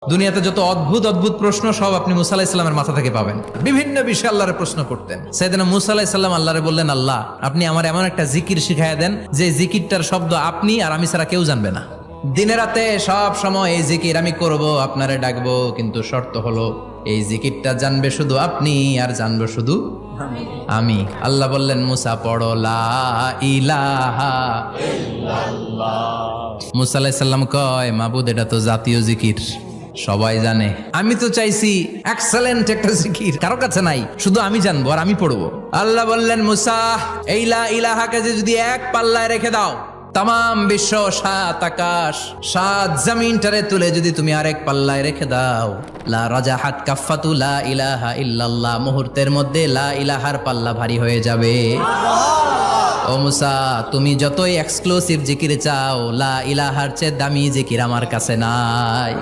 দুনিয়াতে যত অদ্ভুত অদ্ভুত প্রশ্ন সব আপনি মুসা আলাইহিস সালামের মাথা থেকে পাবেন। বিভিন্ন বিষয়ে আল্লাহরে প্রশ্ন করতেন। সাইয়েদনা মুসা আলাইহিস সালাম আল্লাহরে বললেন, আল্লাহ আপনি আমার এমন একটা জিকির শিখাইয়া দেন যে জিকিরটার শব্দ আপনি আর আমি ছাড়া কেউ জানবে না। দিনে রাতে সব সময় এই জিকির আমি করব, আপনারে ডাকবো, কিন্তু শর্ত হলো এই জিকিরটা জানবে শুধু আপনি আর জানবো শুধু আমি। আল্লাহ বললেন, মুসা পড়ো লা ইলাহা ইল্লাল্লাহ। মুসা আলাইহিস সালাম কয়, মাবুদ এটা তো জাতীয় জিকির, সবাই জানে। আমি তো চাইছি এক্সেলেন্ট একটা জিকির, কারো কাছে নাই, শুধু আমি জানবো আর আমি পড়বো। আল্লাহ বললেন, মুসা এই লা ইলাহাকে যদি এক পাল্লায় রেখে দাও, তাম বিশ্ব, 7 আকাশ 7 জমিনটারে তুলে যদি তুমি আরেক পাল্লায় রেখে দাও, লা রাজাহাত কাফাতু লা ইলাহা ইল্লাল্লাহ, মুহূর্তের মধ্যে লা ইলাহার পাল্লা ভারী হয়ে যাবে। ও মুসা, তুমি যতই এক্সক্লুসিভ জিকির চাও, লা ইলাহার চেয়ে দামি জিকির আমার কাছে নাই।